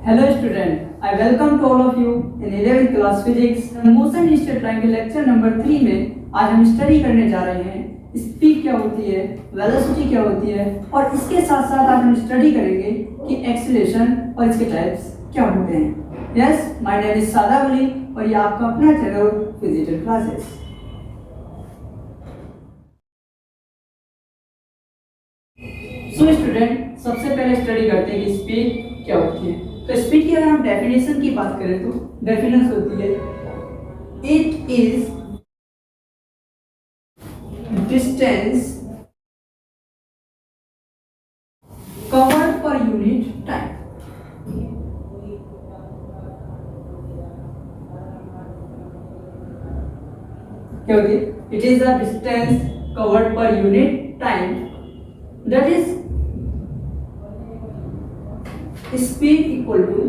Hello student, I welcome to all of you in 11th class physics. Motion in straight line के lecture number 3 में आज हम study करने जा रहे हैं स्पीड क्या होती है, वेलोसिटी क्या होती है और इसके साथ साथ आज हम स्टडी करेंगे कि एक्सीलरेशन और इसके टाइप्स क्या होते हैं। यस, माय नेम इज सादा वली और ये आपका अपना channel physical classes. So student, सबसे पहले स्टडी करते हैं कि स्पीड क्या होती है। तो स्पीड की अगर हम डेफिनेशन की बात करें तो डेफिनेशन होती है it is distance covered per unit time. क्या होती है? It is the distance covered per unit time, that is speed equal to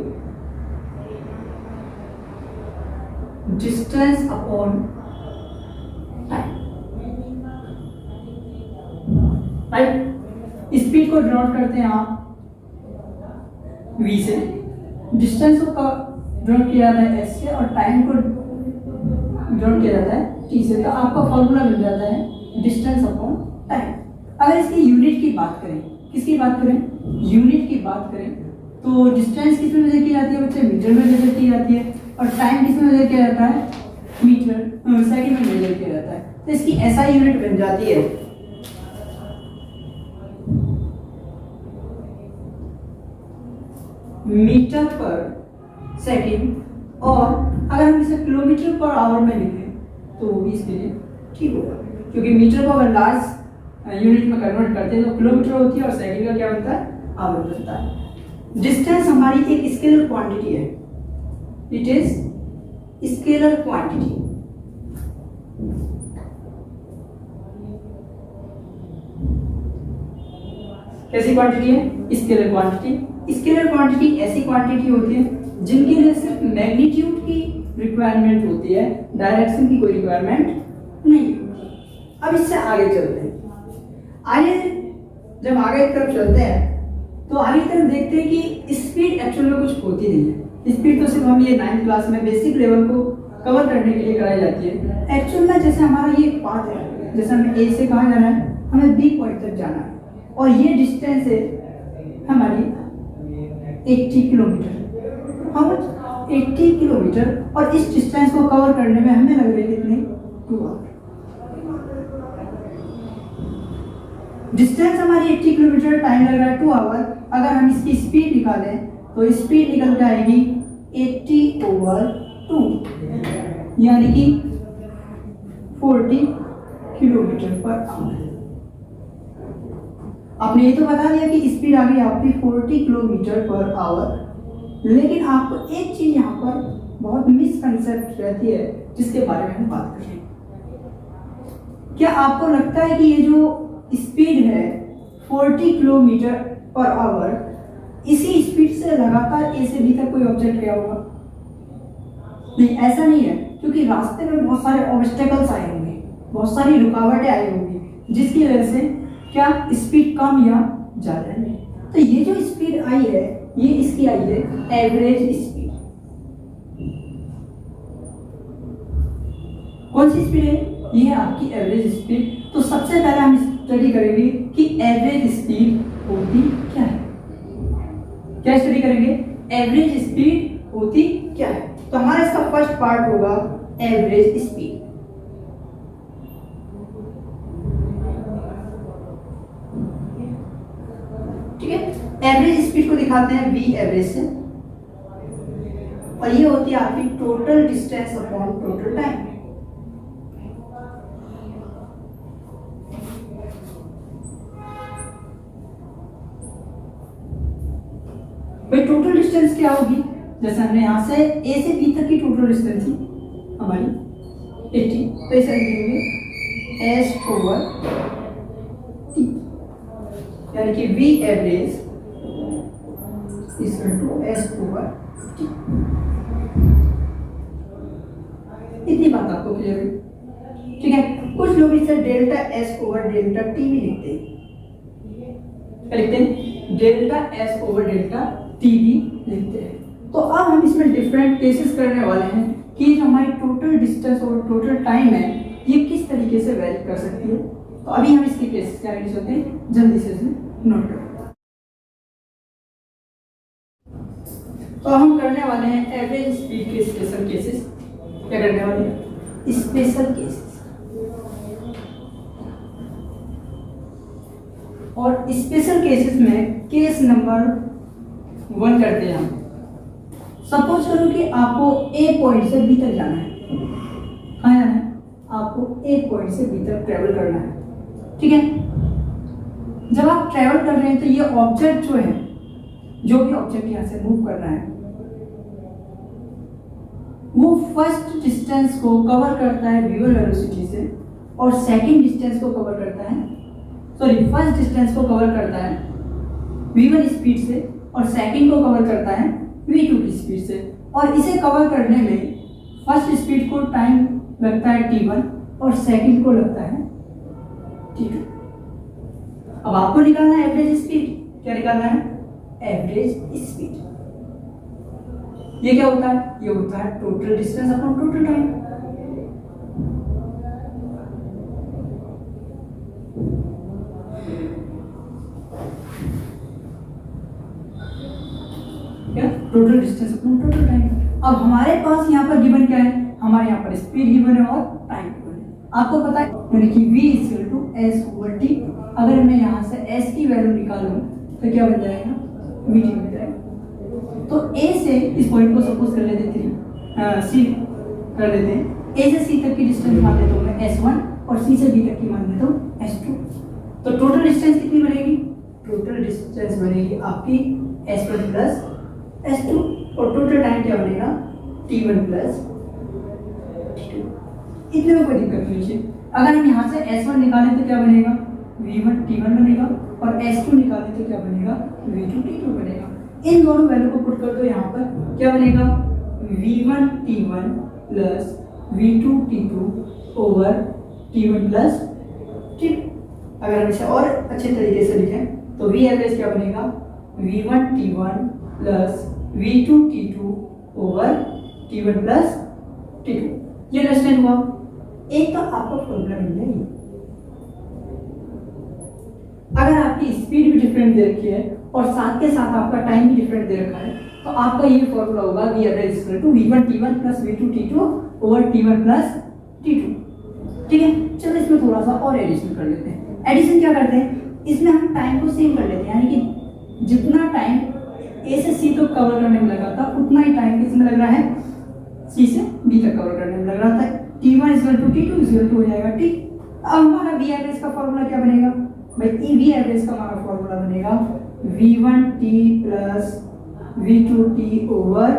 distance upon time, right? Speed को डिनोट करते हैं आप v से, डिस्टेंस को डिनोट किया जाता है s से और टाइम को डिनोट किया जाता है t से। तो आपका फॉर्मूला मिल जाता है डिस्टेंस अपॉन टाइम। अगर इसकी यूनिट की बात करें, किसकी बात करें? यूनिट की बात करें तो डिस्टेंस किस में मेजर की जाती है बच्चे? मीटर में मेजर की जाती है। और टाइम किस में मेजर किया जाता है? मीटर सेकंड में मेजर किया जाता है। तो इसकी SI यूनिट बन जाती है मीटर पर सेकंड, और अगर हम इसे किलोमीटर पर आवर में लिखें तो वो भी इसके लिए ठीक होगा, क्योंकि मीटर को अगर लार्ज यूनिट में कन्वर्ट करते हैं तो किलोमीटर होती है और सेकंड का क्या बनता है? आवर बनता है। डिस्टेंस हमारी एक स्केलर क्वांटिटी है, इट इज स्केलर क्वांटिटी। कैसी क्वांटिटी है? Scalar quantity. स्केलर क्वांटिटी ऐसी क्वांटिटी होती है जिनके लिए सिर्फ मैग्नीट्यूड की रिक्वायरमेंट होती है, डायरेक्शन की कोई रिक्वायरमेंट नहीं होती। अब इससे आगे चलते हैं। आगे जब आगे की तरफ चलते हैं तो आगे तरफ देखते हैं कि स्पीड एक्चुअल में कुछ होती नहीं है। स्पीड तो सिर्फ हम ये 9th क्लास में बेसिक लेवल को कवर करने के लिए कराई जाती है। एक्चुअल में जैसे हमारा ये पाथ है, जैसे हमें A से कहाँ जाना है, हमें B पॉइंट तक जाना है और ये डिस्टेंस है हमारी 80 किलोमीटर। हाँ, 80 किलोमीटर, और इस डिस्टेंस को कवर करने में हमें लग रहे कितने? 2 आवर। डिस्टेंस हमारी 80 किलोमीटर, टाइम लग रहा है 2 आवर। अगर हम इसकी स्पीड निकालें तो स्पीड निकल के आएगी 80/2, यानी कि 40 किलोमीटर पर आवर। आपने ये तो बता दिया कि स्पीड आ गई आपकी 40 किलोमीटर पर आवर, लेकिन आपको एक चीज यहाँ पर बहुत मिसकंसेप्ट रहती है जिसके बारे में हम बात कर रहे हैं। क्या आपको लगता है कि ये जो स्पीड है 40 किलोमीटर पर आवर, इसी स्पीड से लगातार A से B तक कोई ऑब्जेक्ट गया होगा? नहीं, ऐसा नहीं है, क्योंकि रास्ते में बहुत सारे ऑब्स्टेकल्स आए होंगे, बहुत सारी रुकावटें आई होंगी, जिसकी वजह से क्या स्पीड कम या ज्यादा है। तो ये जो स्पीड आई है, ये इसकी आई है एवरेज स्पीड। कौन सी स्पीड है? ये है आपकी एवरेज स्पीड। तो सबसे पहले हम स्टडी करेंगे कि एवरेज स्पीड होती क्या है। क्या स्टडी करेंगे? एवरेज स्पीड होती क्या है। तो हमारा इसका फर्स्ट पार्ट होगा एवरेज स्पीड। ठीक है, एवरेज स्पीड को दिखाते हैं V एवरेज से, और ये होती है आपकी total distance upon total time. भाई टोटल डिस्टेंस क्या होगी? जैसे हमने यहाँ से A से B तक की टोटल डिस्टेंस थी हमारी 80, तो इसे लिखेंगे S/T, यानी कि V average is equal to S/T। इतनी बात आपको क्लियर हुई? ठीक है, कुछ लोग इसे डेल्टा S/डेल्टा T भी लिखते हैं। क्या लिखते हैं? डेल्टा S/डेल्टा टी भी लिखते हैं। तो अब हम इसमें डिफरेंट केसेस करने वाले हैं कि जो हमारी टोटल डिस्टेंस और टोटल टाइम है ये किस तरीके से वेरी कर सकती है। तो अभी हम इसके केसेस क्या होते हैं जल्दी से इसमें नोट करें। तो हम करने वाले हैं एवरेज स्पीड के स्पेशल केसेस। क्या करने वाले हैं स्पेशल केसेस, और स्पेशल केसेस में केस नंबर 1 करते हैं हम। सपोज करो कि आपको ए पॉइंट से बी तक जाना है। कहाँ जाना है? आपको ए पॉइंट से बी तक ट्रेवल करना है, ठीक है। जब आप ट्रेवल कर रहे हैं तो ये ऑब्जेक्ट जो है, जो भी ऑब्जेक्ट यहाँ से मूव कर रहा है, वो फर्स्ट डिस्टेंस को कवर करता है v1 वेलोसिटी से, और सेकंड डिस्टेंस को कवर करता है, फर्स्ट डिस्टेंस को कवर करता है v1 स्पीड से, और सेकंड को कवर करता है v2 की स्पीड से। और इसे कवर करने में फर्स्ट स्पीड को टाइम लगता है t1 और सेकंड को लगता है t2। अब आपको निकालना है एवरेज स्पीड। क्या निकालना है? Average speed. ये क्या होता है? ये होता है total distance upon total time. क्या? Total distance upon total time. अब हमारे पास यहाँ पर गिवन क्या है? हमारे यहाँ पर स्पीड गिवन है और टाइम गिवन है। आपको पता है यानी कि v = s/t। अगर मैं यहाँ से s की वैल्यू निकालूं तो क्या बन जाएगा? vt बन जाएगा। तो a से इस पॉइंट को सपोज कर लेते हैं c कर लेते हैं। a से c तक की डिस्टेंस मान लेता हूँ मैं s1 और c से b तक की मान लेता हूँ s2। तो टोटल डिस्टेंस कितनी बनेगी? टोटल डिस्टेंस बनेगी आपकी s1 प्लस s2, और टोटल टाइम क्या बनेगा? t1 plus t2। इतने में कोई दिक्कत नहीं है। अगर हम यहाँ से s1 निकालें तो क्या बनेगा? v1 t1 बनेगा, और s2 निकालें तो क्या बनेगा? v2 t2 बनेगा। इन दोनों वैल्यू को पुट कर दो यहाँ पर, क्या बनेगा? v1 t1 plus v2 t2 over t1 plus t2। अगर हम इसे और अच्छे तरीके से लिखें तो v एवरेज क्या बनेगा? v1 t1 plus v2 t2 over t1 plus t2। ये अंडरस्टैंड हुआ? एक तो आपको फॉर्मूला मिल जाएगी। अगर आपकी स्पीड भी डिफरेंट दे रखी है और साथ के साथ आपका टाइम भी डिफरेंट दे रखा है, तो आपका ये फॉर्मूला होगा v average v1 t1 plus v2 t2 over t1 plus t2। ठीक है, चलो इसमें थोड़ा सा और एडिशन कर लेते हैं। एडिशन क्या करते हैं? इसमें हम टाइम को सेम कर लेते हैं, यानी कि जितना टाइम a से c तक कवर करने में लगा था उतना ही टाइम किसमें लग रहा है? c से b तक कवर करने में लग रहा था। t1 t2 हो जाएगा। ठीक, अब हमारा v एवरेज का फॉर्मूला क्या बनेगा भाई? v एवरेज का हमारा फॉर्मूला बनेगा v1t plus v2t over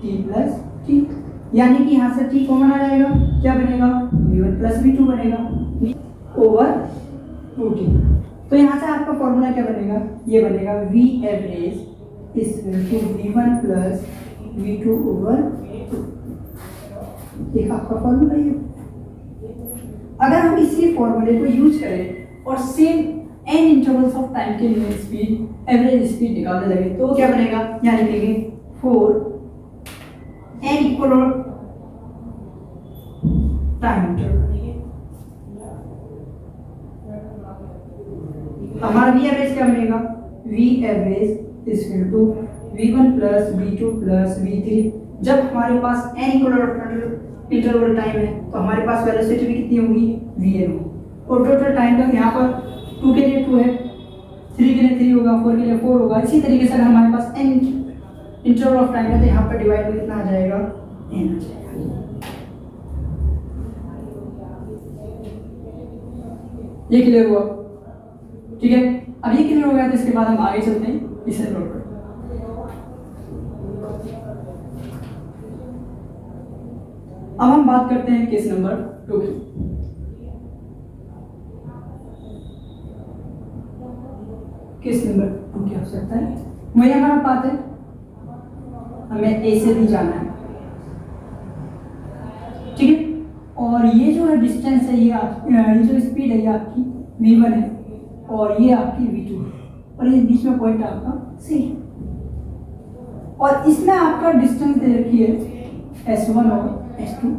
t plus t, यानी कि यहाँ से t कॉमन आ जाएगा। क्या बनेगा? v1 प्लस v2 बनेगा ओवर 2t। तो यहाँ से आपका फॉर्मूला क्या बनेगा? ये बनेगा v average is v1 plus v2 over 2। एक आपका फॉर्मूला है। अगर हम इसी फॉर्मूले को यूज करें और same n intervals of time के लिए स्पीड एवरेज स्पीड निकालने लगे तो क्या बनेगा? यहाँ लिखेंगे 4 n इक्वल टाइम इंटरवल। हमारा v एवरेज क्या बनेगा? v average is equal to v1 plus v2 plus v3। जब हमारे पास n इक्वल इंटरवल टाइम है तो हमारे पास वेलोसिटी भी कितनी होगी? vn होगी। और टोटल टाइम का यहाँ पर 2 के लिए 2 है, 3 के लिए 3 होगा, 4 के लिए 4 होगा। इसी तरीके से अगर हमारे पास n इंटरवल ऑफ टाइम है तो यहाँ पर डिवाइड में कितना आ जाएगा? n आ जाएगा। ये क्लियर हुआ? ठीक है, अब ये क्लियर हो गया तो इसके बाद हम आगे चलते हैं, इसे नोट करें। अब हम बात करते हैं केस नंबर 2 की। केस नंबर 2 क्या हो सकता है? वही हमारा पाथ है, हमें ए से भी जाना है। ठीक है, और ये जो है डिस्टेंस है, ये जो स्पीड है ये आपकी v1 है और ये आपकी v2 है, और ये बीच में पॉइंट आपका c है। और इसमें आपका डिस्टेंस दे रखी है s1 और s2।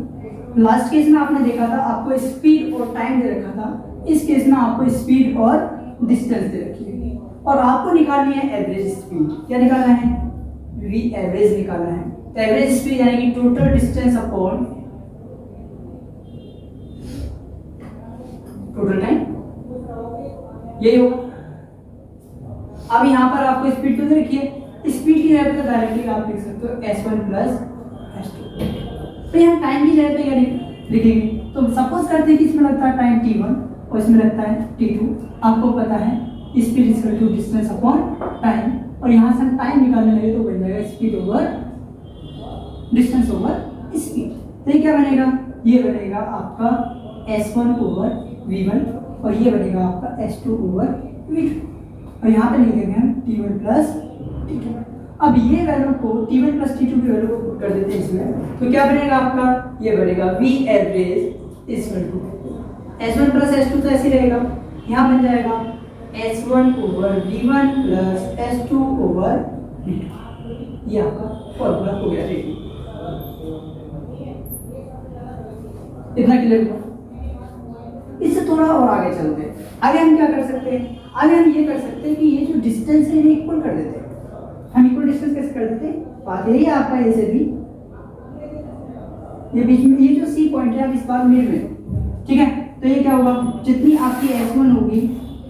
लास्ट केस में आपने देखा था आपको स्पीड और टाइम दे रखा था, इस केस में आपको स्पीड और डिस्टेंस दे रखी है और आपको निकालनी है एवरेज स्पीड। क्या निकालना है? v एवरेज निकालना है। तो एवरेज स्पीड यानी कि total distance upon total time, यही होगा। अब यहाँ पर आपको स्पीड तो देखिए, स्पीड की जगह पे डायरेक्टली आप लिख सकते हो s1 प्लस s2। तो यहाँ टाइम की जगह पे क्या लिखेंगे? तो सपोज करते हैं कि इसमें लगता है टाइम t1 और इसमें लगता है t2। आपको पता है speed is equal to distance upon time, और यहाँ से हम टाइम निकालने लगे तो बन जाएगा speed over distance over speed. तो ये क्या बनेगा? ये बनेगा आपका s1 ओवर v1 और ये बनेगा आपका s2 ओवर v2 और यहाँ पे लिख देंगे हम t1 प्लस t2। अब ये वैल्यू को t1 प्लस t2 की वैल्यू को पुट कर देते हैं इसमें, तो क्या बनेगा आपका? ये बनेगा v average is equal to s1 plus s2 तो ऐसे ही रहेगा, यहाँ बन जाएगा s1 over v1 plus s2 over v2। ये आपका फॉर्मूला हो गया रेडी। इतना क्लियर हुआ? इससे थोड़ा और आगे चलते हैं। आगे हम क्या कर सकते हैं? आगे हम ये कर सकते हैं कि ये जो डिस्टेंस है ये इक्वल कर देते हैं। हम इक्वल डिस्टेंस कैसे कर देते हैं? बात यही है आपका ए से बी, ये बीच में ये जो सी पॉइंट है अब इस बार मिड में, ठीक है? तो ये क्या होगा? जितनी आपकी s1 होगी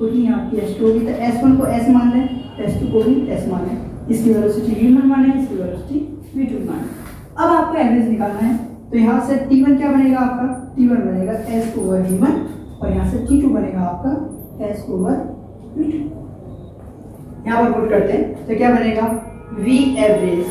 उतनी आपकी s2 होगी। तो s1 को s मान लें, s2 को भी s मान लें, इसकी वेलोसिटी v1 माने, इसकी वेलोसिटी v2 माने। अब आपको एवरेज निकालना है, तो यहाँ से t1 क्या बनेगा आपका? t1 बनेगा s ओवर v1 और यहाँ से t2 बनेगा आपका s ओवर v2। यहाँ पर पुट करते हैं तो क्या बनेगा? v average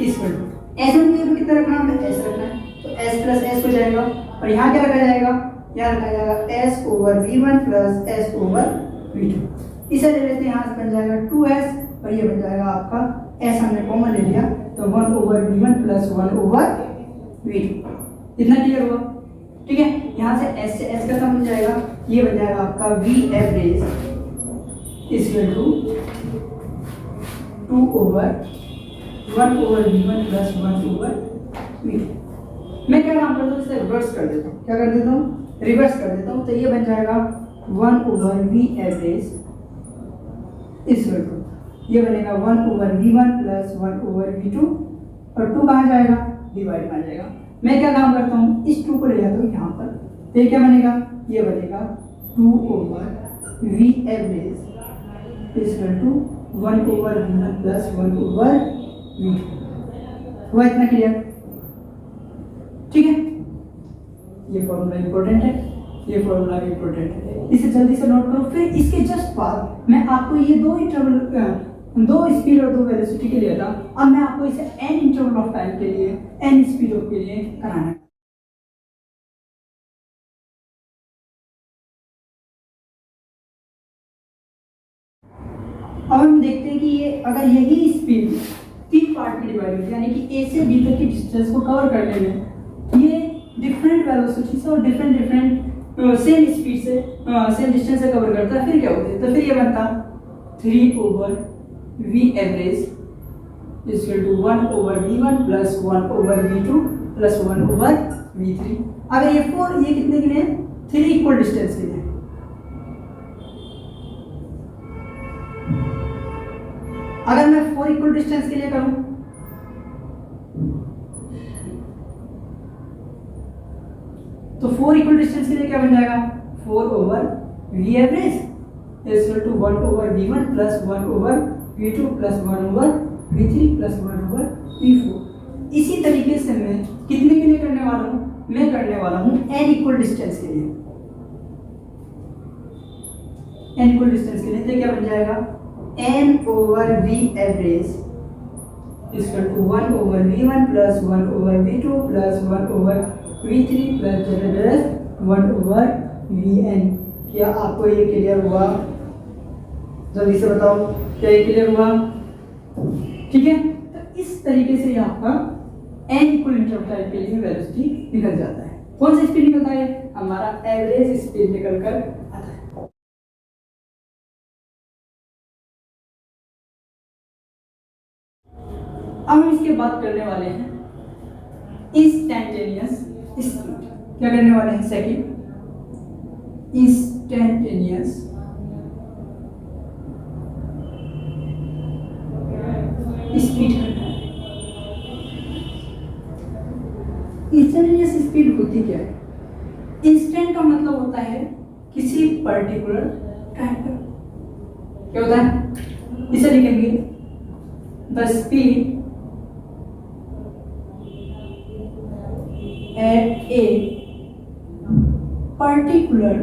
equal to s1 की जगह कितना रखना है? s रखना है, तो s प्लस s हो जाएगा और यहाँ क्या रखा जाएगा? यहाँ रखा जाएगा s over v1 plus s over v2। इसे ले लेते हैं, यहाँ से बन जाएगा 2s और ये बन जाएगा आपका s हमने कॉमन ले लिया तो 1 over v1 plus 1 over v2। इतना क्लियर हुआ? ठीक है, यहाँ से s से s का सम बन जाएगा, ये बन जाएगा आपका v average equal to 2 over 1 over v1 plus 1 over v2। मैं क्या काम करता हूँ? इसे रिवर्स कर देता हूँ। क्या कर देता हूँ? रिवर्स कर देता हूँ। तो ये बन जाएगा 1 over v average equal to ये बनेगा 1 over v1 plus 1 over v2 और 2 कहाँ जाएगा? डिवाइड में आ जाएगा। मैं क्या काम करता हूँ? इस 2 को ले जाता हूँ यहाँ पर, तो ये क्या बनेगा? ये बनेगा 2 over v average equal to 1 over v1 plus 1 over v2। हुआ इतना क्लियर? ठीक है, ये फॉर्मूला इंपॉर्टेंट है, ये फॉर्मूला भी इंपॉर्टेंट है, इसे जल्दी से नोट करो। फिर इसके जस्ट बाद मैं आपको ये दो स्पीड और दो वेलोसिटी के लिए था, अब मैं आपको इसे n इंटरवल ऑफ टाइम के लिए, n स्पीड के लिए कराना है। अब हम देखते हैं कि ये अगर यही स्पीड 3 पार्ट में डिवाइड होती है, यानी कि a से b तक की डिस्टेंस को कवर करने में ये डिफरेंट वेलोसिटी से और डिफरेंट सेम स्पीड से सेम डिस्टेंस से कवर करता है, फिर क्या होता है? तो फिर ये बनता 3 over v average equal to 1 over v1 plus 1 over v2 plus 1 over v3। अगर ये 4 ये कितने के लिए? 3 इक्वल डिस्टेंस के लिए। अगर मैं 4 इक्वल डिस्टेंस के लिए करूं तो 4 इक्वल डिस्टेंस के लिए क्या बन जाएगा? 4 over v average equal to 1 over v1 plus 1 over v2 plus 1 over v3 plus 1 over v4। इसी तरीके से मैं कितने के लिए करने वाला हूं? मैं करने वाला हूं n इक्वल डिस्टेंस के लिए। n इक्वल डिस्टेंस के लिए तो क्या बन जाएगा? n over v average equal to 1 over v1 plus 1 over v2 plus 1 over v3 plus 1 over vn। क्या आपको ये क्लियर हुआ? जल्दी से बताओ, क्या ये क्लियर हुआ? ठीक है, तो इस तरीके से आपका n इक्वल इंटरवल के लिए वेलोसिटी निकल जाता है। कौन सा स्पीड निकलता है? हमारा एवरेज स्पीड निकल कर आता है। अब हम इसके बात करने वाले हैं इंस्टैंटेनियस स्पीड। क्या करने वाले हैं? सेकंड इंस्टैंटेनियस स्पीड करना है। इंस्टैंटेनियस स्पीड होती क्या है? इंस्टेंट का मतलब होता है किसी पर्टिकुलर टाइम पर। क्या होता है? इसे लिखेंगे the speed at a particular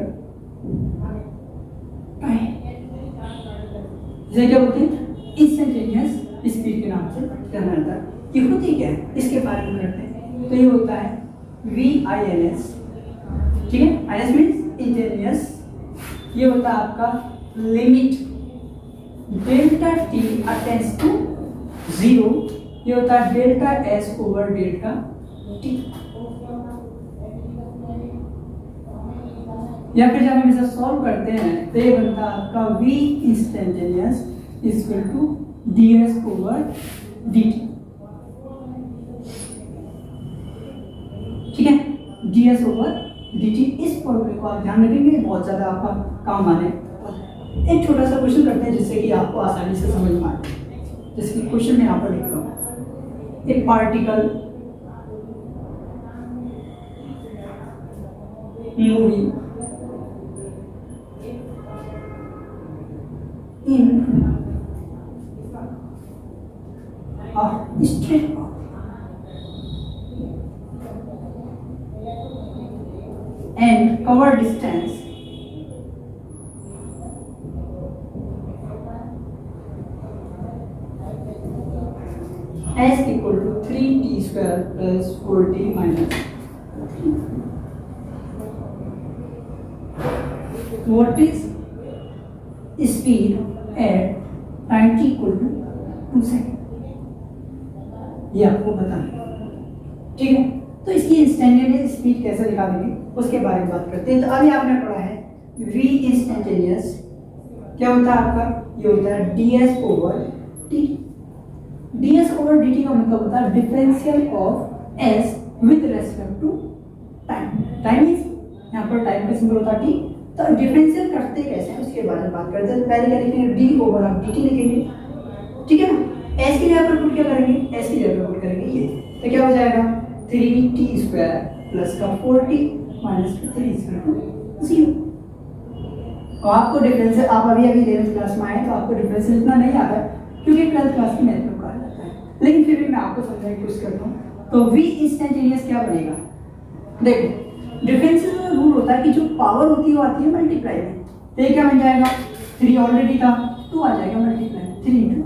time. इसे क्या बोलते हैं? इंस्टेंटेनियस स्पीड के नाम से जाना जाता है। ये होती क्या है? इसके बारे में करते हैं। तो ये होता है VINS, ठीक है? INS means instantaneous. ये होता है आपका limit delta t attends to 0। ये होता है delta S over delta t। या फिर जब हम इसे सॉल्व करते हैं तो ये बनता है आपका V instantaneous equal to ds over dt। ठीक है? ds over dt। इस फॉर्मूले को आप ध्यान रखेंगे, बहुत ज्यादा आपका काम आने। एक छोटा सा क्वेश्चन करते हैं जिससे कि आपको आसानी से समझ में आए। जैसे कि क्वेश्चन में यहाँ पर लिखता हूँ, एक particle moving in a straight path and cover distance s equal to 3t square plus 4t minus 3. What is speed at time t equal to 2 second? ये आपको बताना, ठीक है? तो इसकी इंस्टेंटेनियस स्पीड कैसे निकालेंगे उसके बारे में बात करते हैं। तो अभी आपने पढ़ा है v इंस्टेंटेनियस क्या होता है आपका? ये होता है ds over t। ds over dt का मतलब होता है differential of s with respect to time. Time is यहाँ पर टाइम का सिंबल होता है t। तो डिफरेंशियल करते कैसे हैं उसके बारे में बात करते हैं। पहले क्या लिखेंगे? d ओवर आप dt लिखेंगे, ठीक है ना? s की जगह पर पुट क्या करेंगे? s की जगह पर पुट करेंगे ये, तो क्या हो जाएगा? 3t स्क्वायर प्लस का 4t माइनस 3 इक्वल टू 0। तो आपको डिफरेंशियल, आप अभी 11th क्लास में आए तो आपको डिफरेंशियल इतना नहीं आता क्योंकि 12th क्लास की मैथ में पढ़ाया जाता है, लेकिन फिर भी मैं आपको समझाने की कोशिश करता हूँ। तो v इंस्टेंटेनियस क्या बनेगा? देखो डिफरेंशियल में रूल होता है कि जो पावर होती है वो आती है मल्टीप्लाई में। तो ये क्या बन जाएगा? 3 ऑलरेडी था, 2 आ जाएगा मल्टीप्लाई 3 × 2,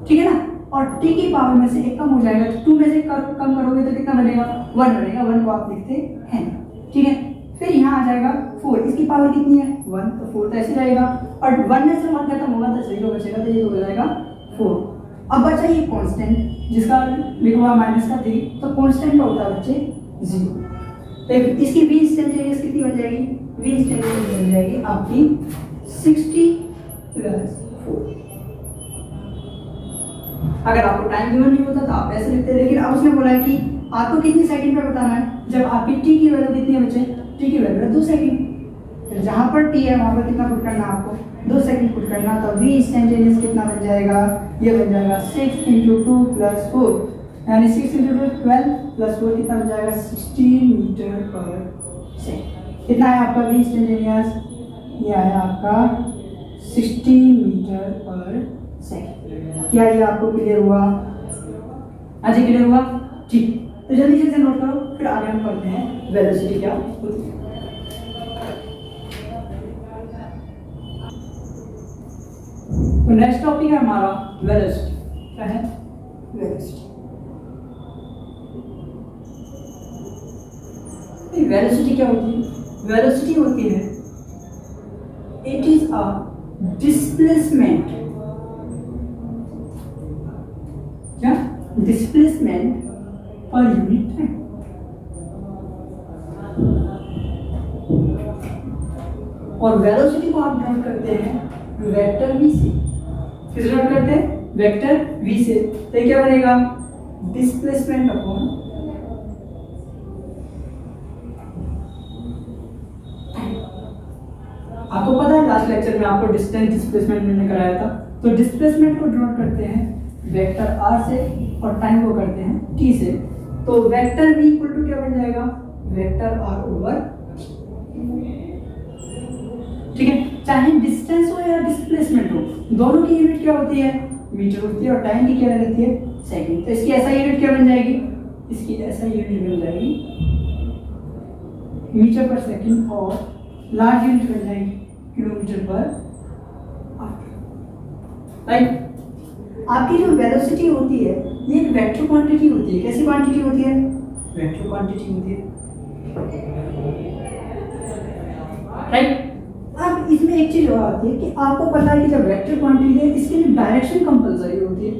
ठीक है ना? और t की पावर में से एक कम हो जाएगा, तो 2 में से कम करोगे तो कितना बनेगा? 1 बनेगा। 1 को आप लिखते हैं, ठीक है? फिर यहाँ आ जाएगा 4, इसकी पावर कितनी है? 1, तो 4 तो ऐसे जाएगा। और 1 में से 1 खत्म होगा तो 0 बचेगा, तो ये हो जाएगा 4। अब बचा ये कांस्टेंट जिसका लिखा हुआ माइनस का 3, तो कांस्टेंट का होता है बच्चे 0। तो इसकी v इंस्टेंटेनियस कितनी बन जाएगी? v इंस्टेंटेनियस बन जाएगी आपकी 60 + 4। अगर आपको टाइम गिवन नहीं होता तो आप ऐसे लिखते, लेकिन अब उसने बोला है कि आपको कितनी सेकंड पे बताना है। जब आपकी t की वैल्यू कितनी है बच्चे? t की वैल्यू है 2 सेकंड। तो जहां पर t है वहां पर कितना पुट करना है आपको? 2 सेकंड पुट करना। तो v इंस्टेंटेनियस कितना बन जाएगा? ये बन जाएगा 6 × 2 + 4, यानी 6 × 2 12 + 4 कितना बन जाएगा? 16 मीटर पर सेकंड। कितना है आपका v इंस्टेंटेनियस? ये है आपका 16 मीटर पर सेकंड। क्या ये आपको क्लियर हुआ? आज ही क्लियर हुआ? ठीक, तो जल्दी से नोट करो, फिर आगे हम पढ़ते हैं वेलोसिटी क्या होती है। तो नेक्स्ट टॉपिक है हमारा वेलोसिटी। क्या है? वेलोसिटी। वेलोसिटी क्या होती है? वेलोसिटी होती है इट इज अ डिस्प्लेसमेंट, क्या? Displacement per unit time. और वेलोसिटी को आप नोट करते हैं वेक्टर v से। किस नोट करते हैं? वेक्टर v से, तो ये क्या बनेगा डिस्प्लेसमेंट अपॉन आपको पता है लास्ट लेक्चर में आपको डिस्टेंस डिस्प्लेसमेंट मैंने कराया था, तो डिस्प्लेसमेंट को ड्रॉ करते हैं वेक्टर r से और टाइम को करते हैं t से, तो वेक्टर v इक्वल टू क्या बन जाएगा वेक्टर r ओवर, ठीक है। चाहे डिस्टेंस हो या डिस्प्लेसमेंट हो, दोनों की यूनिट क्या होती है मीटर होती है और टाइम की क्या रहती है सेकंड, तो इसकी ऐसा यूनिट क्या बन जाएगी, इसकी ऐसा यूनिट बन जाएगी मीटर पर सेकंड और लार्ज यूनिट बन जाएगी किलोमीटर पर आवर, राइट। आपकी जो वेलोसिटी होती है ये एक वेक्टर क्वांटिटी होती है, कैसी क्वांटिटी होती है वेक्टर क्वांटिटी होती है, राइट। अब इसमें एक चीज और आती है कि आपको पता है कि जब वेक्टर क्वांटिटी है इसके लिए डायरेक्शन कंपलसरी होती है।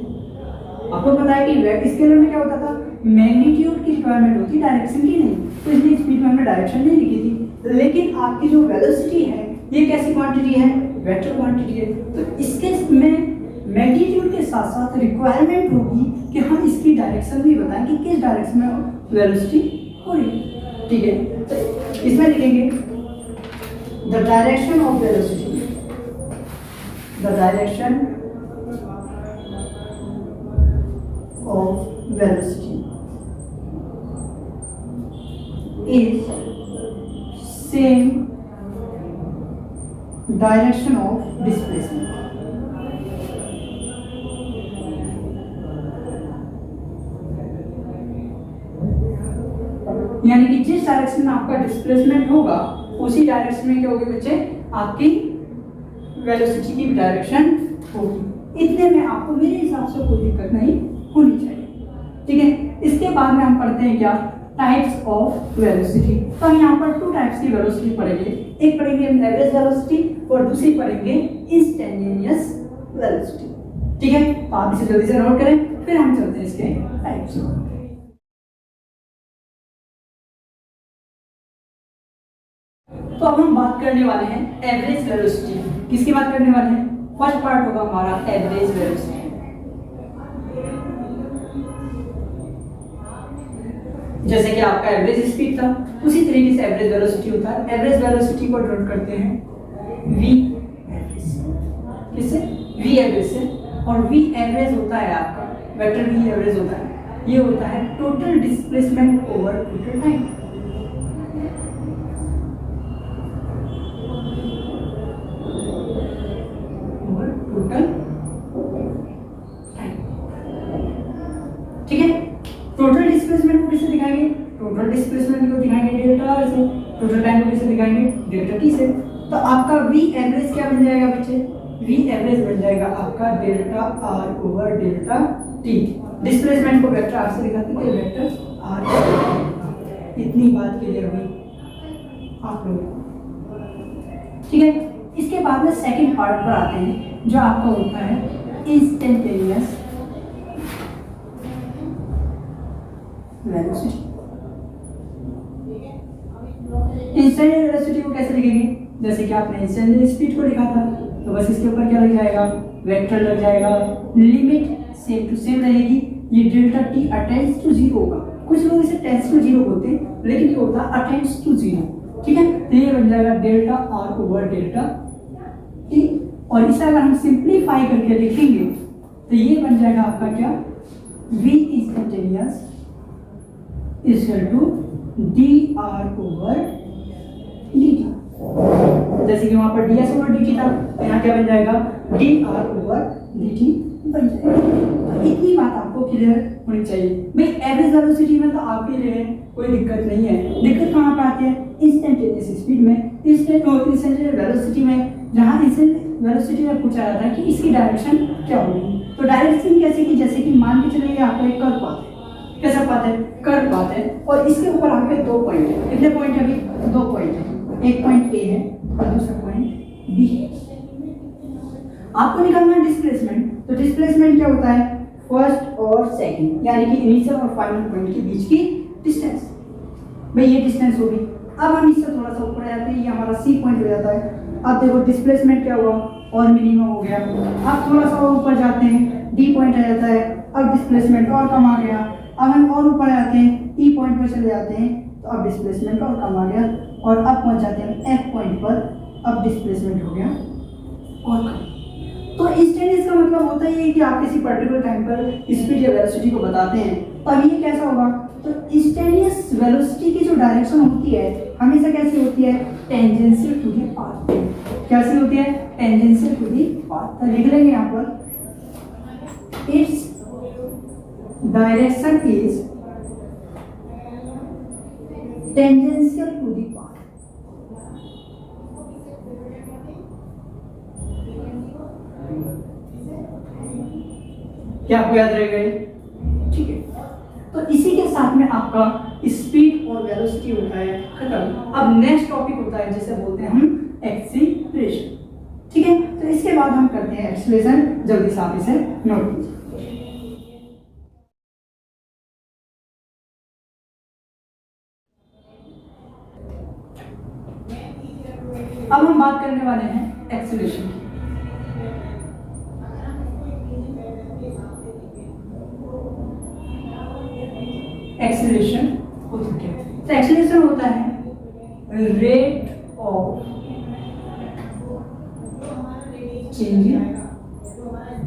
आपको पता है कि स्केलर में क्या होता था मैग्नीट्यूड की रिक्वायरमेंट होती है डायरेक्शन की नहीं, तो इसलिए स्पीड में हमने डायरेक्शन नहीं लिखी थी। लेकिन आपकी जो वेलोसिटी है ये कैसी क्वांटिटी है वेक्टर क्वांटिटी है, तो इसके में मैग्नीट्यूड के साथ साथ रिक्वायरमेंट होगी कि हम इसकी डायरेक्शन भी बताएं कि किस डायरेक्शन में वेलोसिटी हो रही है, ठीक है। तो इसमें लिखेंगे the direction of velocity, the direction of velocity is same direction of displacement, यानी कि जिस डायरेक्शन में आपका डिस्प्लेसमेंट होगा उसी डायरेक्शन में क्या होगी बच्चे आपकी वेलोसिटी की डायरेक्शन होगी। इतने में आपको मेरे हिसाब से कोई दिक्कत नहीं होनी चाहिए, ठीक है। इसके बाद में हम पढ़ते हैं क्या टाइप्स ऑफ वेलोसिटी, तो हम यहाँ पर 2 टाइप्स की वेलोसिटी पढ़ेंगे, एक पढ़ेंगे एवरेज वेलोसिटी और दूसरी पढ़ेंगे इंस्टेंटेनियस वेलोसिटी, ठीक है। तो आप इसे जल्दी से नोट करें, फिर हम चलते हैं इसके टाइप्स। तो अब हम बात करने वाले हैं एवरेज वेलोसिटी, किसकी बात करने वाले हैं, फर्स्ट पार्ट होगा हमारा एवरेज वेलोसिटी। जैसे कि आपका एवरेज स्पीड था उसी तरीके से एवरेज वेलोसिटी होता है। एवरेज वेलोसिटी को डिनोट करते हैं v एवरेज, किससे v एवरेज से, और v एवरेज होता है आपका वेक्टर v एवरेज होता है, ये होता है total displacement over total time, ठीक है। टोटल डिस्प्लेसमेंट को किससे दिखाएंगे, टोटल डिस्प्लेसमेंट को दिखाएंगे डेल्टा आर से, टोटल टाइम को किससे दिखाएंगे डेल्टा टी से। तो आपका v एवरेज क्या बन जाएगा बच्चे, v एवरेज बन जाएगा आपका delta R over delta T. Displacement को वेक्टर आर से दिखाते हैं, वेक्टर आर। इतनी बात क्लियर हुई आप लोग, ठीक है। इसके बाद में सेकंड पार्ट पर आते हैं जो आपका होता है इंस्टेंटेनियस वेलोसिटी। इंस्टेंटेनियस वेलोसिटी को कैसे लिखेंगे, जैसे कि आपने इंस्टेंटेनियस स्पीड को लिखा था, तो बस इसके ऊपर क्या लग जाएगा वेक्टर लग जाएगा, लिमिट सेम टू सेम रहेगी, ये डेल्टा टी अटेंड्स टू 0 होगा। कुछ लोग इसे टेंड्स टू 0 बोलते हैं, लेकिन ये होता है अटेंड्स टू 0, ठीक है। तो ये बन जाएगा delta R over delta T, और इसे अगर हम सिंप्लीफाई करके लिखेंगे तो ये बन जाएगा आपका क्या v instantaneous equal to D R over D T. जैसे कि वहां पर ds ओवर dt था, तो यहाँ क्या बन जाएगा डी आर ओवर dt बन जाएगा। तो इतनी बात आपको क्लियर होनी चाहिए भाई। एवरेज वेलोसिटी में तो आपके लिए कोई दिक्कत नहीं है, दिक्कत कहाँ पे आती है इंस्टेंटेनियस स्पीड में, इंस्टेंटेनियस वेलोसिटी में, जहाँ वेलोसिटी में पूछा जाता है कि इसकी डायरेक्शन क्या होगी। तो डायरेक्शन कैसे की, जैसे कि मान के चलिए आपको एक कर्व पाथ है, कैसा पाथ है कर्व पाथ है, और इसके ऊपर आपके 2 पॉइंट है, कितने पॉइंट है अभी 2 पॉइंट है, एक पॉइंट ए है और दूसरा पॉइंट बी है। आपको निकालना है डिस्प्लेसमेंट, तो डिस्प्लेसमेंट क्या होता है फर्स्ट और सेकंड, यानी कि इनिशियल और फाइनल पॉइंट के बीच की डिस्टेंस। भाई ये डिस्टेंस होगी। अब हम इससे थोड़ा सा ऊपर जाते हैं, ये हमारा सी पॉइंट हो जाता है। अब देखो डिस्प्लेसमेंट क्या हुआ और मिनिमम हो गया। अब थोड़ा सा ऊपर जाते हैं डी पॉइंट आ जाता है। अब डिस्प्लेसमेंट और कम आ गया। अब हम और ऊपर आते हैं, ई पॉइंट पर चले जाते हैं, तो अब डिस्प्लेसमेंट और कम आ गया और अब पहुंच जाते हैं एफ पॉइंट पर। अब डिस्प्लेसमेंट हो गया और कम। तो इंस्टेंटेनियस का मतलब होता है कि आप किसी पर्टिकुलर टाइम पर स्पीड या वेलोसिटी को बताते हैं, तब ये कैसा होगा? तो इंस्टेंटेनियस वेलोसिटी की जो डायरेक्शन होती है हमेशा कैसी होती है? Tangential to the path. कैसी होती है? Tangential to the path. तो लिख लेंगे यहाँ पर, its direction is tangential to the path. क्या आपको याद रहेगा ये? ठीक है, तो इसी के साथ में आपका स्पीड और वेलोसिटी होता है खत्म। अब नेक्स्ट टॉपिक होता है जिसे बोलते हैं हम एक्सीलरेशन। ठीक है, तो इसके बाद हम करते हैं एक्सीलरेशन। जल्दी से आप इसे नोट कीजिए। अब हम बात करने वाले हैं एक्सीलरेशन की। एक्सीलरेशन होता है, तो एक्सीलरेशन होता है rate of change in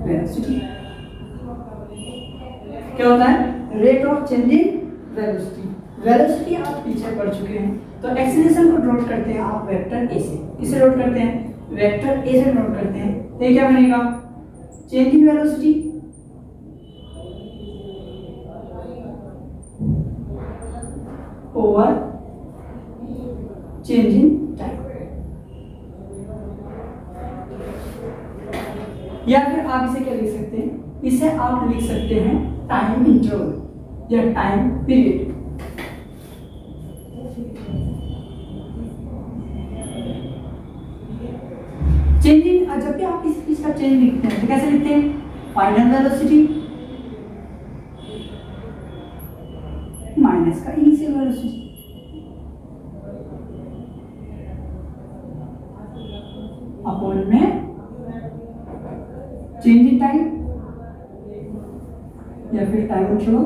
velocity. क्या होता है? Rate of change in velocity. Velocity आप पीछे पढ़ चुके हैं, तो एक्सीलरेशन को नोट करते हैं आप वेक्टर ए से। किसे नोट करते हैं? वेक्टर ए से नोट करते हैं। तो ये क्या बनेगा? Change in velocity over change in time. या फिर आप इसे क्या लिख सकते हैं? इसे आप लिख सकते हैं टाइम इंटरवल या टाइम पीरियड। चेंज इन, जब भी आप किसी चीज का चेंज लिखते हैं तो कैसे लिखते हैं? फाइनल वेलोसिटी माइनस का इनिशियल वेलोसिटी। अपॉन में चेंज इन टाइम या फिर टाइम इंटरवल।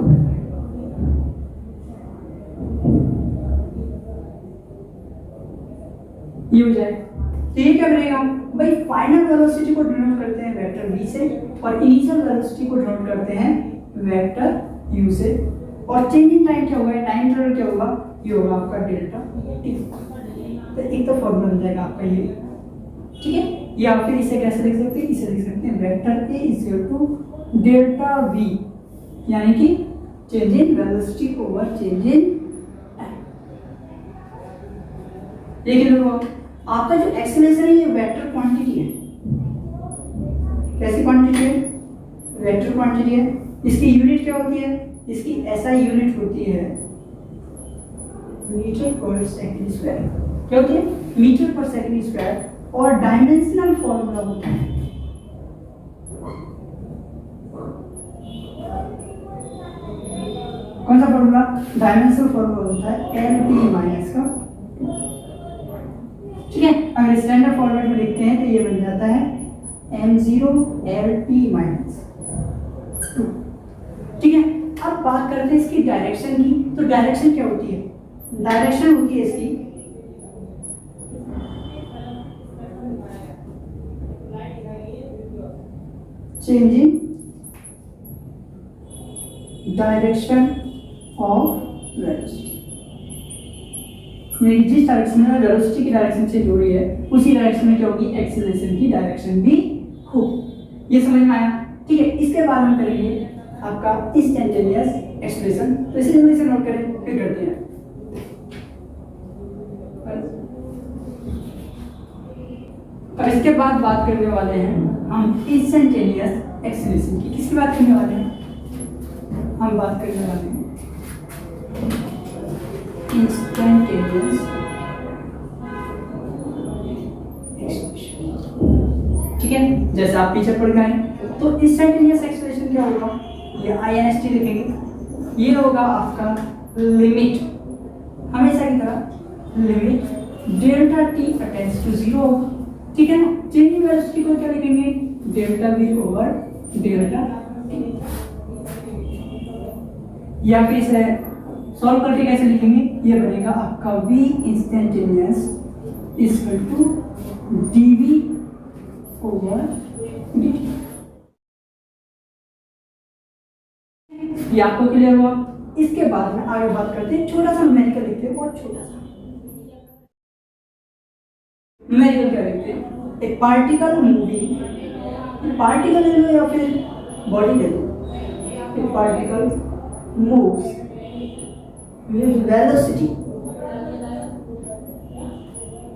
ये हो जाए। तो ये क्या बनेगा भाई? फाइनल वेलोसिटी को डिनोट करते हैं वेक्टर v से और इनिशियल वेलोसिटी को डिनोट करते हैं वेक्टर u से। और चेंज इन टाइम क्या होगा? टाइम इंटरवल क्या होगा? ये होगा आपका डेल्टा t। तो एक तो फॉर्मूला बन जाएगा आपका ये। ठीक है, या फिर इसे कैसे लिख सकते हैं? इसे लिख सकते हैं vector a equal to delta v, यानी कि change in velocity over change in time. लेकिन देखो आपका जो एक्सीलरेशन है ये वेक्टर क्वांटिटी है। कैसी क्वांटिटी है? वेक्टर क्वांटिटी है। इसकी यूनिट क्या होती है? इसकी ऐसा यूनिट होती है मीटर पर सेकंड स्क्वायर। क्या होती है? मीटर पर सेकंड स्क्वायर। और डायमेंशनल फॉर्मूला होता है कौन सा फॉर्मूला? डायमेंशनल फॉर्मूला होता है एल टी माइनस का। ठीक है, अगर स्टैंडर्ड फॉर्मेट में लिखते हैं तो ये बन जाता है m0 LT माइनस 2। ठीक है, अब बात करते हैं इसकी डायरेक्शन की। तो डायरेक्शन क्या होती है? डायरेक्शन होती है इसकी चेंजिंग डायरेक्शन ऑफ वेलोसिटी। जिस डायरेक्शन में वेलोसिटी की डायरेक्शन से जुड़ी है उसी डायरेक्शन में क्या होगी? एक्सीलरेशन की डायरेक्शन भी होगी। ये समझ में आया? ठीक है, इसके बाद हम करेंगे आपका इंस्टेंटेनियस एक्सीलरेशन। तो इसे जल्दी से नोट करें, फिर करते हैं। अब इसके बाद बात करने वाले हैं हम इंस्टेंटेनियस एक्सीलरेशन की। किसकी बात करने वाले हैं? हम बात करने वाले हैं इंस्टेंटेनियस एक्सीलरेशन। ठीक है, जैसे आप पीछे पढ़ गए तो इंस्टेंटेनियस एक्सीलरेशन क्या होगा? ये INST लिखेंगे। ये होगा आपका लिमिट, हमेशा की तरह limit delta t attends to 0 होगा। ठीक है ना? चेंजिंग वेलोसिटी को क्या लिखेंगे? डेल्टा v ओवर डेल्टा या फिर इसे सॉल्व करके कैसे लिखेंगे, ये बनेगा आपका v instantaneous equal to dv over dt। ये आपको क्लियर हुआ। इसके बाद में आगे बात करते हैं, छोटा सा न्यूमेरिकल लिखते हैं, बहुत छोटा सा न्यूमेरिकल क्या लिखते हैं, एक पार्टिकल मूविंग, पार्टिकल ले लो या फिर बॉडी ले लो, एक particle moves with velocity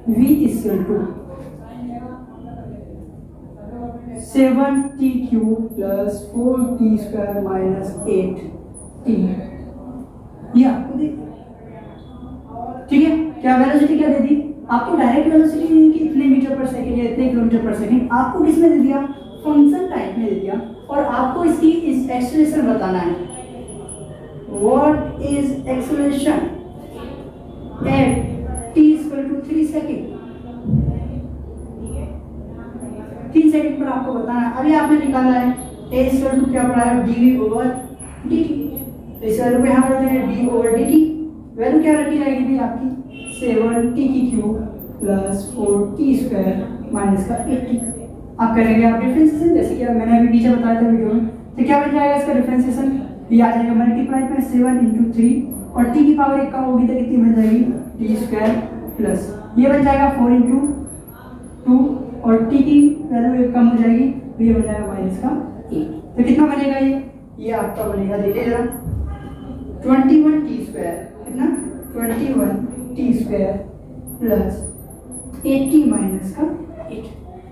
v is equal to 7t cube plus 4t square minus 8t। ये आपको दे, ठीक है। क्या वेलोसिटी क्या दे दी आपको, डायरेक्ट वेलोसिटी नहीं कि इतने मीटर पर सेकंड या इतने किलोमीटर पर सेकंड, आपको किस में दे दिया, फंक्शन टाइप में दे दिया, और आपको इसकी इस एक्सेलरेशन बताना है। What is acceleration at t equal to 3 second, 3 second पर आपको बताना है। अभी आपने निकाला है a इक्वल टू क्या पड़ा है, dv ओवर dt, इस वैल्यू पे हम रखते हैं d ओवर dt, वैल्यू क्या रखी जाएगी भी आपकी 7t की cube plus 4t square minus का 8t। आप करेंगे आप डिफरेंशिएशन, जैसे कि मैंने अभी पीछे बताया था वीडियो में, तो क्या बन जाएगा इसका डिफरेंशिएशन, ये आ जाएगा मल्टीप्लाई में 7 × 3 और t की पावर 1 कम होगी तो कितनी बन जाएगी, t स्क्वायर प्लस ये बन जाएगा 4 × 2 और t की वैल्यू 1 कम हो जाएगी तो ये बन जाएगा माइनस का 8। तो कितना बनेगा ये आपका बनेगा, देखिए जरा 21t स्क्वायर, कितना 21t स्क्वायर प्लस 80 माइनस का 8।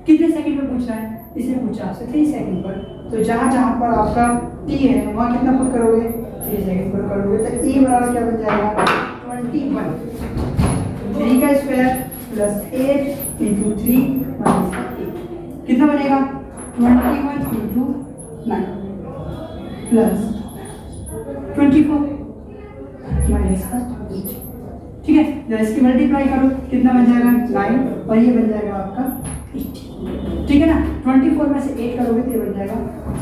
कितने सेकंड पर पूछ रहा है, इसे पूछा आपसे 3 सेकंड पर, तो जहाँ जहाँ पर आपका t है वहाँ कितना पुट करोगे, 3 सेकंड पर करोगे, तो e बराबर क्या बन जाएगा 21, 3 का स्क्वायर प्लस 8 × 3 माइनस का 8, कितना बनेगा 21 × 9 प्लस 24 माइनस का 8। ठीक है, जब इसकी मल्टीप्लाई करो कितना बन जाएगा 9 और ये बन जाएगा आपका 8। ठीक है ना, 24 में से 8 करोगे तो ये बन जाएगा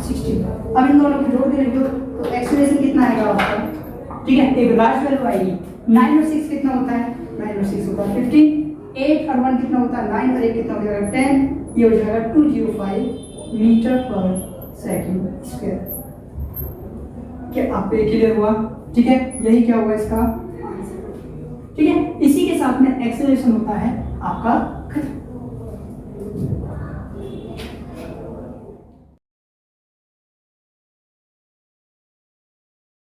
16। अब इन दोनों को जोड़ के लिख दो तो एक्सेलरेशन कितना आएगा आपका, ठीक है, एक लार्ज वैल्यू आएगी। 9 और 6 कितना होता है, 9 और 6 होता है 15, 8 और 1 कितना होता है 9 और 1 कितना हो जाएगा 10, ये हो जाएगा 205 मीटर पर सेकंड स्क्वायर। क्या आपको ये क्लियर हुआ, ठीक है, यही क्या हुआ इसका आंसर। ठीक है, इसी के साथ में एक्सेलरेशन होता है आपका खत्म।